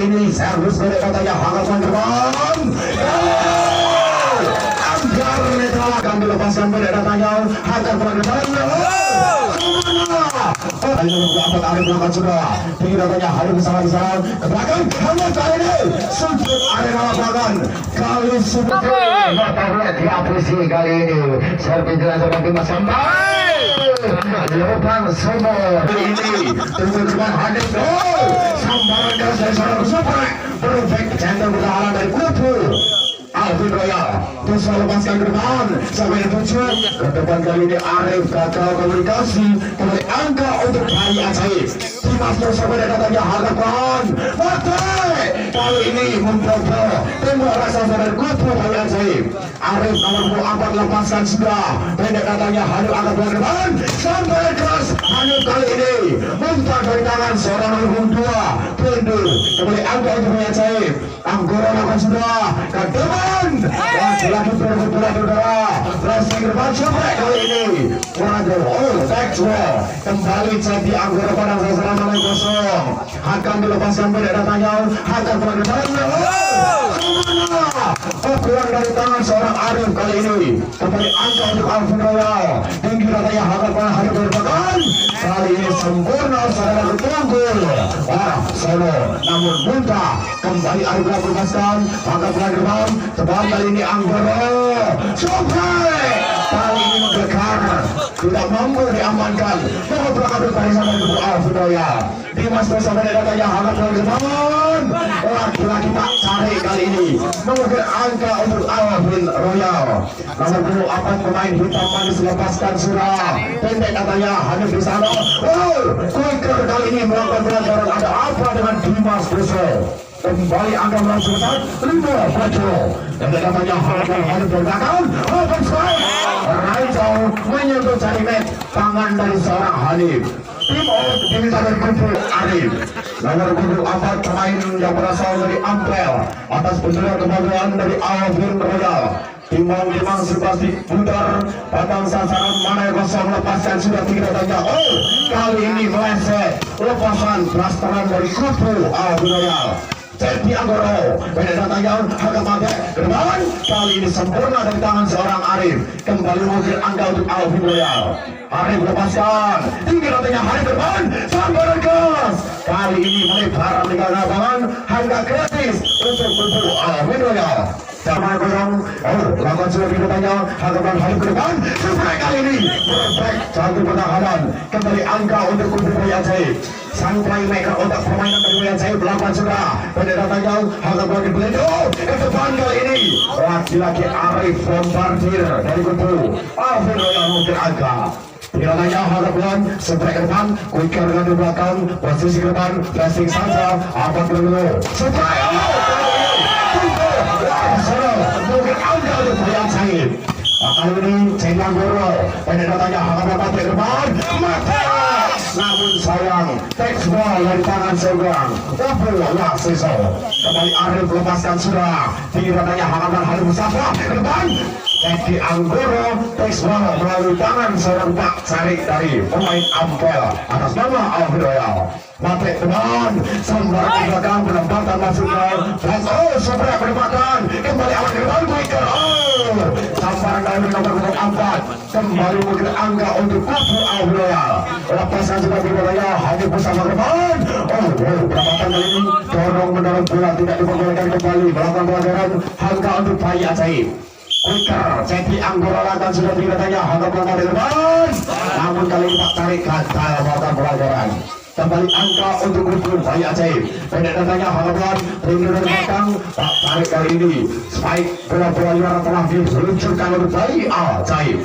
ini servis dari katanya harapan depan. Anggar netral akan dilepaskan pada datanya akan bergerak. Ayo dapat Arif belakang sudah. Tinggi datanya Arif bersama-sama ke belakang. Hanya kali ini sudut Arif belakang. Kali sudut Matahari diapresiasi kali ini. Servis jelas bagi Mas Sampai. Lubang sumur ini teman-teman hadir gol. Sambaran keras dari seorang super. Perfect center bertahan dari Kupu. Alvin Royal bisa lepaskan ke depan sampai tujuh ke depan kali ini Arif gagal komunikasi kembali angka untuk Bayi Ajaib Dimas bersama katanya harapan mati kali ini membobo tembak raksasa dari Kupu Bayi Ajaib Arif nomor 4 lepaskan sudah pendek katanya Hanif angkat ke depan sampai keras Hanif kali ini muntah dari tangan seorang nomor 2 Bendu kembali angka untuk Bayi Ajaib Anggora lakukan sudah ke depan lagi berbulan udara pressing ke depan sampai kali ini Waduh, back wall kembali jadi Anggora pada sasaran 0-0 akan dilepaskan pada datanya akan bergerak pukulan dari tangan seorang Arif kali ini kembali angka untuk Alvin Royal tinggi datanya harapan hari berbakan kali ini sempurna saudara ketunggul solo namun muntah kembali Arif lepaskan angka bergerak tebal kali ini Anggora sampai kali ini menggekar tidak mampu diamankan mau berangkat dari sana untuk Alvin Royal Dimas bersama datanya hangat bergerak lagi-lagi tak cari kali ini mengukur angka untuk Alvin Royal nomor 24 pemain hitam manis lepaskan surah pendek katanya hanya di sana quicker kali ini melakukan pelanggaran ada apa dengan Dimas bersama kembali angka langsung besar 5 baco dan katanya harus berbelakang open strike Raizo menyentuh jarimet tangan dari seorang Hanif tim out diminta dari Kupu Arif nomor 4 pemain yang berasal dari Ampel atas penjualan kebahagiaan dari Alvin Royal Timang Serbasi Budar batang sasaran mana yang kosong lepaskan sudah tiga datanya kali ini meleset lepasan blasteran dari Kupu Alvin Royal jadi Anggoro beda datanya agak pakai ke depan kali ini sempurna dari tangan seorang Arif kembali mengukir angka untuk Alvin Royal Arif lepaskan tinggi datanya Arif ke depan sambaran gas kali ini melebar meninggal lapangan harga gratis untuk Kupu Alvin Royal sama gorong lakukan sudah datanya hadapan Arif ke depan sampai kali ini perfect satu pertahanan kembali angka untuk Kupu Bayi Ajaib sang playmaker otak permainan dari Bayi Ajaib melakukan sudah pada datanya hadapan di Belendo ke depan kali ini lagi-lagi Arif bombardir dari Kupu Alvin Royal mungkin angka Pialanya hadapan sebelah ke depan quicker dengan di belakang posisi ke depan flashing saja apa dulu supaya mungkin angka untuk Bayi Ajaib kali ini Ceng Anggoro pada datanya hadapan ke depan namun sayang text ball dari tangan seorang Kupu Waseso kembali Arif lepaskan sudah tinggi datanya hadapan Hanif Mustafa ke depan Jadi Anggoro text ball melalui tangan seorang Pak Cari dari pemain Ampel atas nama Alvin Royal Mate teman sambar di belakang penempatan masuk ke flash sebelah penempatan kembali awal ke depan quicker sambar dari nomor 4 kembali mungkin angka untuk Kupu Alvin Royal lepaskan sudah di wilayah hanya bersama ke depan penempatan kali ini dorong mendorong bola tidak diperbolehkan kembali melakukan pelanggaran angka untuk Bayi Ajaib quicker jadi Anggoro lakukan sudah dikatanya angka pelanggaran di depan namun kali ini Pak Cari gagal melakukan pelanggaran kembali angka untuk Kupu Bayi Ajaib pendek datanya harapan rindu dari belakang Pak Tarik kali ini spike bola-bola luar telah diluncurkan oleh Bayi Ajaib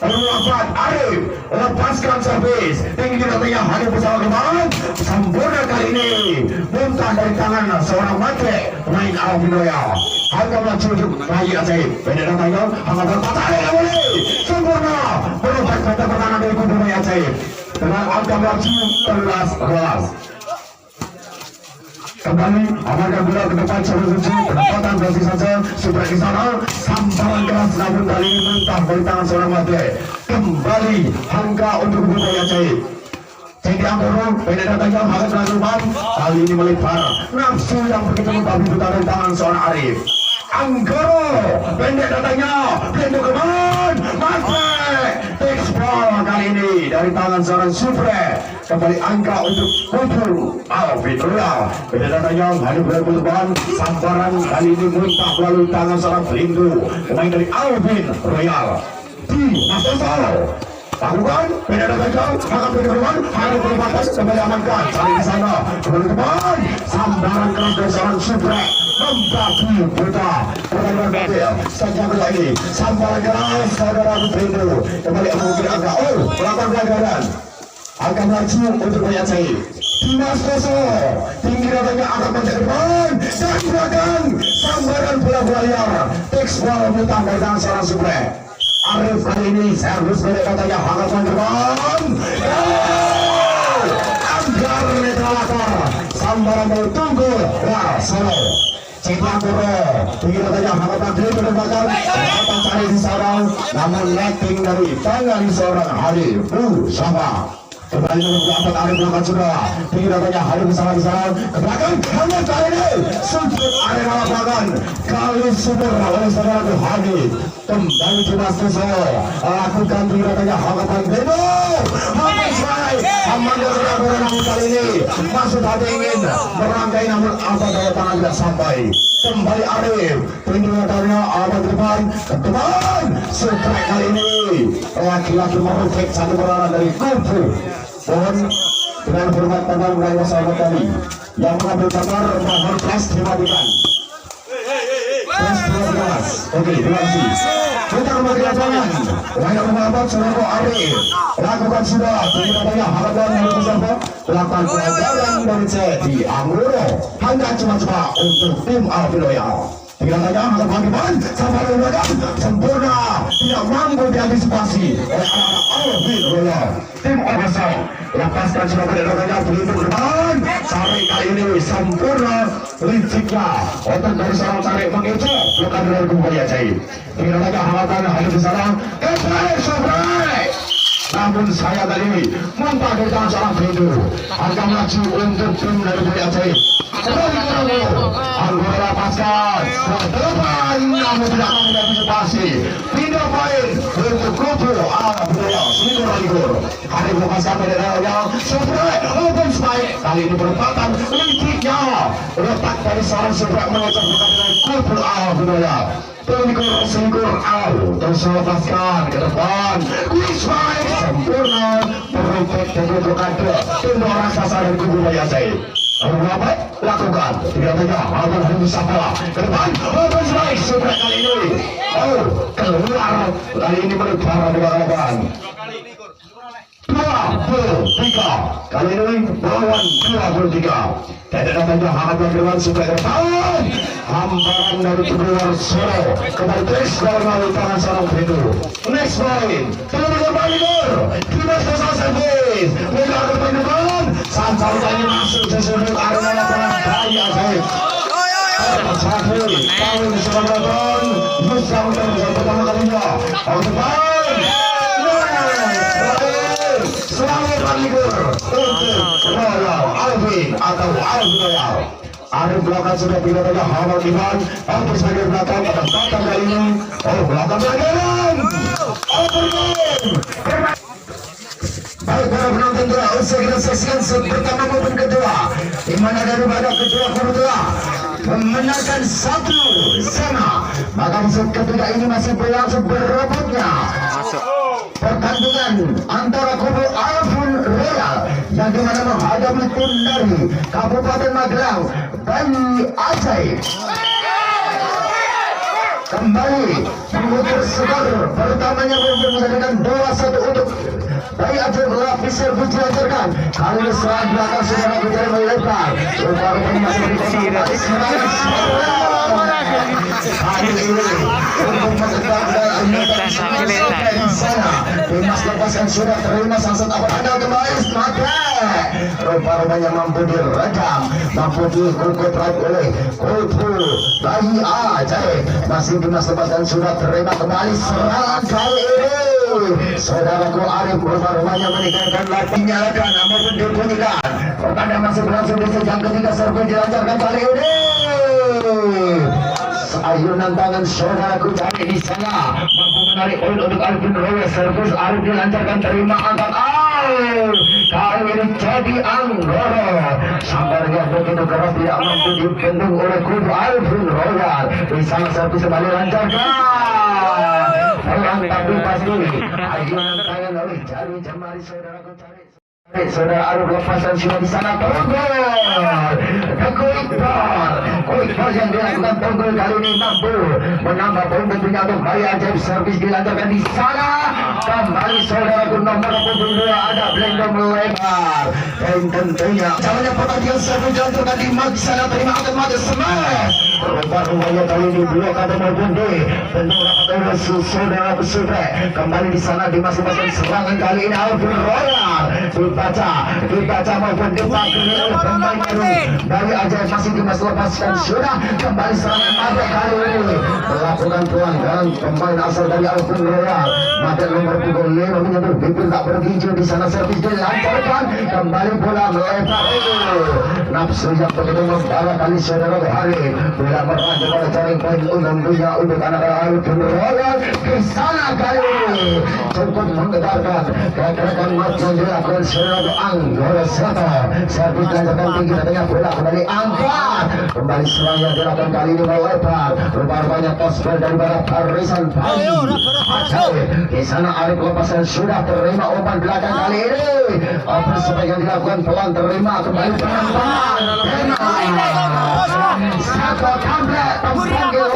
Perlapan Arif lepaskan servis tinggi datanya hanya bersama kemarin sempurna kali ini muntah dari tangan seorang matre pemain Alvin Royal harga melaju untuk Bayi Ajaib pendek datanya hanya berpatah boleh sempurna berubah kata pertahanan dari Kupu Bayi Ajaib dengan angka melaju 11-12 kembali amarkan bola ke depan seluruh penempatan posisi saja sudah di sana sambaran keras namun kali ini mentah dari tangan seorang matre kembali angka untuk Kupu Bayi Ajaib Jadi Anggoro, beda datanya Hakan Rasulman kali ini melipar nafsu yang begitu membabi buta dari tangan seorang Arif. Anggoro, pendek datanya, pintu keman, mati. Baseball kali ini dari tangan seorang Supre. Kembali angka untuk Kumpul Alvin Royal. Beda datanya, Hanif Royal sambaran kali ini muntah melalui tangan seorang Belindu. Pemain dari Alvin Royal. Di Master Solo. Lakukan, beda datanya, akan berkeruan, Hanif berbatas, kembali amankan. Cari di sana, kembali depan, sambaran keras dari seorang Supre. Membabi buta pertandingan batil saja lagi sampai keras saudara Belindu kembali mungkin angka melakukan pelanggaran akan maju untuk melihat saya Dimas Koso tinggi datanya akan mencari depan dan belakang sambaran bola liar textball mutang dari tangan seorang Supre. Arif kali ini servis balik katanya hangatan depan anggar netralator sambaran mau tunggu Solo Cipta Kuro tinggi datanya hangatan diri berdebatkan hangatan cari di sarang namun letting dari tangan seorang Arif sama kembali mendapat Arif belakang sudah tinggi datanya Arif bersama di sarang ke belakang hanya kali ini sudut arena lapangan kali super oleh saudara Hadi kembali di Mas Kuso lakukan tinggi datanya hangatan Bebo habis baik Amanda sudah berenang kali ini maksud hati ingin merangkai namun apa daya tangan tidak sampai kembali Arif tinggi datanya abad depan ke depan strike kali ini laki-laki merufik satu peranan dari Kumpul. Mohon dengan hormat teman mulai sahabat kami yang mengambil gambar mohon press dimatikan. Press 12. Oke, terima kasih. Kita kembali ke lapangan. Banyak mengambil seluruh Arif. Lakukan sudah. Tinggi katanya harapan yang bersama. Lakukan pelanggaran dari Cedi Anggoro. Hanya cuma-cuma untuk tim Alvin Royal. Tinggi katanya harapan bagaimana sampai ke belakang sempurna. Tidak mampu diantisipasi oleh anak-anak Alvin Royal. Tim Oversong lepaskan sudah katanya begitu ke depan. Cari kali ini sempurna liciknya otot dari seorang Cari mengejar bukan dari kembali ajaib. Tinggi katanya harapan hanya di sana. Namun saya kali ini muntah dari tangan seorang Belindu akan maju untuk tim dari Bali Ajaib. Anggoro lepaskan depan namun tidak mau mengantisipasi pindah poin untuk Kumpul Alvin Selikur Ligur. Hari melepaskan bendera Supre open spike kali ini berempatan liciknya letak dari seorang Supre mengejar bukan dengan Kumpul Alvin Selikur terus lepaskan ke depan quick spike sempurna perfect dan blokade tembok raksasa dari Kumpul Bali Ajaib. Apa lakukan tidak banyak Abang Hamis Sapa ke depan open strike Supre kali ini keluar kali ini melebar dengan lawan 23 kali ini lawan 23 tidak datangnya harapan dengan Supre ke depan hamparan dari keluar Solo kembali terus melalui tangan seorang Belindu next point kembali kita selesai servis mereka ke depan sampai kali masuk sesuatu arena lapangan Bali Ajaib. Satu tahun sudah menonton bisa menonton pertama kalinya depan selamat Ligur untuk Royal Alvin atau Alvin Royal. Arif belakang sudah tidak ada hamal Ivan hampir sebagai belakang pada datang kali ini belakang pelanggaran baik para penonton telah usai kita saksikan set pertama maupun kedua di mana daripada kedua kubu telah memenangkan 1-0 maka set ketiga ini masih berlangsung berebutnya pertandingan antara kubu Alvin Royal yang dimana menghadapi tim dari Kabupaten Magelang Bali Ajaib. Kembali memutar skor pertamanya menjadikan 2-1 untuk Bali Ajaib. Lapisir Puji dilancarkan kali ini serang belakang sudah menjadi melebar rupa-rupa masih dikonsumsi serangan hari ini untuk menentang dan di sana Dimas lepaskan sudah terima sangat apa anda kembali maka rupa-rupanya mampu diredam mampu dikukut oleh Kumpul Bali Ajaib. Masih Dimas lepaskan sudah terima kembali serangan kali ini saudaraku Arif rumah-rumahnya meninggalkan lagi nyalakan maupun dibunyikan. Pertandingan masih berlangsung di sejam ketiga, servis dilancarkan kali ini. Ayunan tangan saudaraku cari di sana mampu menarik poin untuk Alvin Rowe. Servis Arif dilancarkan, terima angkat out. Kali ini jadi Anggoro. Sambarnya begitu keras tidak mampu dibendung oleh kubu Alvin Royal. Di sana servis kembali lancarkan. Pelan tapi pasti. Ayunan tangan oleh jari jemari saudaraku cari. Saudara Arif lepasan sudah di sana, Tonggol Iqbal yang dilakukan Tonggol kali ini mampu menambah poin tentunya untuk Bayi Ajaib. Servis dilancarkan di sana kembali saudara nomor 22 ada Blendon melebar dan tentunya caranya pertandingan servis dilancarkan di mat di sana, terima akan mati smash. Rumah-rumahnya kali ini blok atau maupun di tentu rapat oleh saudara Besudre kembali di sana di masing-masing serangan kali ini Alvin Royal dibaca maupun dipakai oleh pemain baru Bayi Ajaib masih dimas lepaskan sudah kembali serangan Mate kali ini melakukan pelanggaran pemain asal dari Alvin Royal. Mate nomor pukul 5 menyentuh bibir tak berhijau di sana, servis dilancarkan kembali bola melebar nafsu yang begitu membawa kali saudara hari bola meraja pada jaring poin tentunya untuk anak Alvin Royal di sana kali ini cukup menggetarkan gerakan mat yang dilakukan saudara Anggoro Seto. Servis dilancarkan tinggi katanya bola kembali angkat kembali serangnya dilakukan kali ini melebar rupanya posbel dari barat barisan Bayi Ajaib. Di sana Arif lepasan sudah terima umpan belakang kali ini apa sebagian dilakukan pelan terima kembali penambahan satu kamplek pempanggil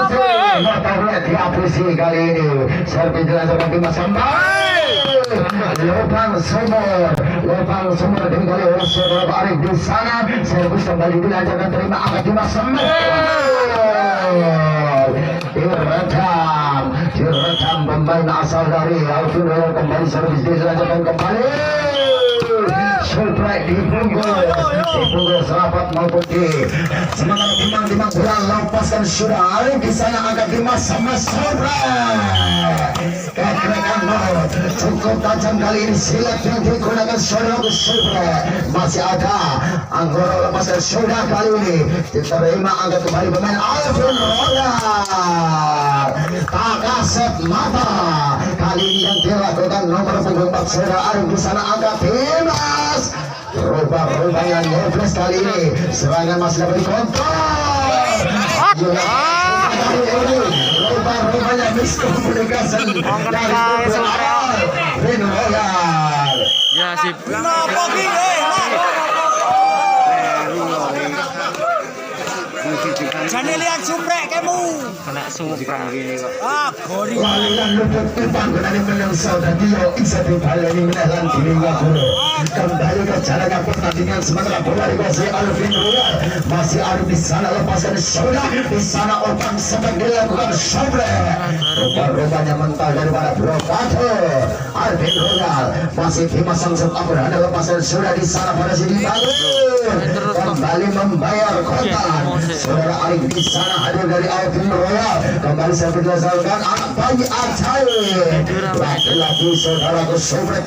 motornya diapresi kali ini. Servis dilancarkan di masa lubang sumur digali oleh saudara Arif di sana. Servis kembali dilancarkan terima angkat di masa direkam pemain asal dari Alvin Royal kembali servis dilancarkan kembali suplai di punggung serapat maupun di semangat timang bola lepaskan sudah Arif di sana angkat di masa suplai kekerakan maut cukup tajam kali ini silat yang digunakan saudara suplai masih ada Anggoro lepaskan sudah kali ini diterima angkat kembali pemain Alvin Royal tak kasih mata kali ini yang dilakukan nomor punggung 4 saudara Arif di sana angkat Dimas rubah-rubahnya Nefles kali ini serangan masih dapat dikontrol rubah-rubahnya miskomunikasi dari Alvin Royal ya sip jangan lihat suprek kamu kena supra gori walian luput kupang kenani menang saudara Tio isa dibalani menelan dirinya guru kembali ke jalannya pertandingan sementara bola dikuasai Alvin Royal masih Arif di sana lepaskan sudah di sana opang sempat dilakukan suplai rubah-rubahnya mental daripada Brokato Alvin Royal masih dimasang sepak ada lepaskan sudah di sana pada sini kembali membayar kontan saudara Arif di sana hadir dari Alvin Royal kembali servis dilaksanakan anak Bayi Ajaib laki-laki saudaraku suplai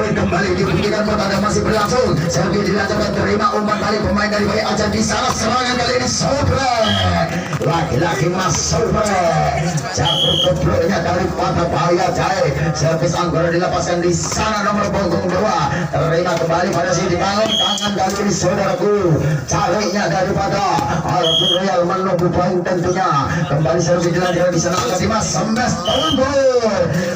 kembali dibunyikan pertandingan masih berlangsung servis dilancarkan terima umpan kali pemain dari Bayi Ajaib di sana serangan kali ini suplai laki-laki Mas suplai jatuh kebloknya dari pada Bayi Ajaib servis Anggoro dilepaskan di sana nomor punggung 2 terima kembali pada sini dibangun tangan kali ini saudaraku cariknya daripada Alvin Royal menunggu poin tentunya kembali servis dilancarkan di sana angkat Dimas sembes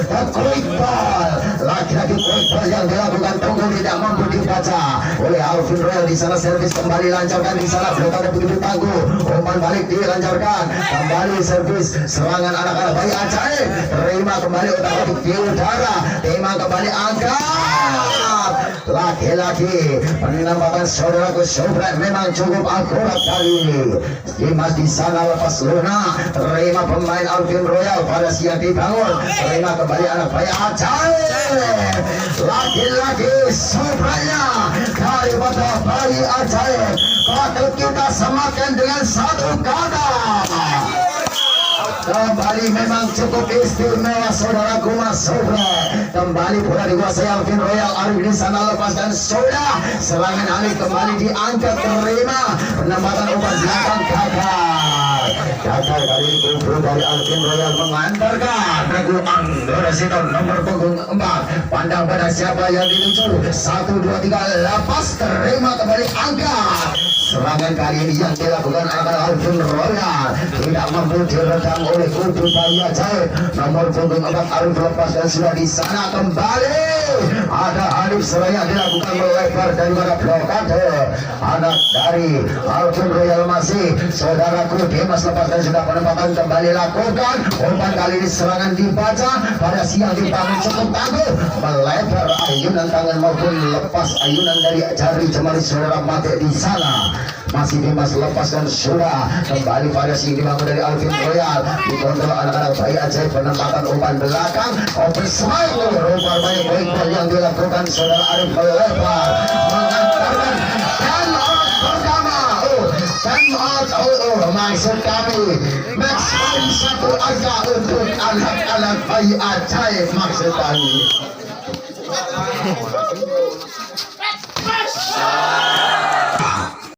Tonggol Iqbal laki-laki Iqbal yang dilakukan Tonggol tidak mampu dibaca oleh Alvin Royal di sana servis kembali lancarkan di sana blokade begitu tangguh umpan balik dilancarkan kembali servis serangan anak-anak Bayi Ajaib terima kembali otak-otak di udara terima kembali angkat laki-laki penambahan saudaraku suplai memang cukup akurat kali ini Dimas di sana lepas lunak terima pemain Alvin Royal pada siang dibangun terima kembali anak Bayi Ajaib laki-laki suplainya daripada Bayi Ajaib kalau kita samakan dengan satu kata kembali memang cukup istimewa saudaraku Mas Sobro. Kembali pula dikuasai Alvin Royal Arif di sana lepaskan sudah serangan Alif kembali diangkat terima penempatan umpan belakang gagal kali ini kumpul dari Alvin Royal mengantarkan Teguh Andorasito nomor punggung 4 pandang pada siapa yang dituju 1, 2, 3 lepas terima kembali angkat serangan kali ini yang dilakukan akan Alvin Royal tidak mampu diredam oleh Kudu Bayi Ajaib nomor punggung 4 Arif lepas dan sudah di sana kembali ada Alif Seraya dilakukan melebar daripada blokade anak dari Alvin Royal masih saudaraku Dimas lepas dan sudah penempatan kembali lakukan umpan kali ini serangan dibaca pada siang dibangun cukup tangguh melebar ayunan tangan maupun lepas ayunan dari jari jemari saudara mati di sana masih Dimas lepas dan sudah kembali variasi dibangun dari Alvin Royal dikontrol anak-anak Bayi Ajaib penempatan umpan belakang open smile rumah banyak poin yang dilakukan saudara Arif melebar mengantarkan time out pertama time out maksud kami maximum 1 angka untuk anak-anak Bayi Ajaib maksud kami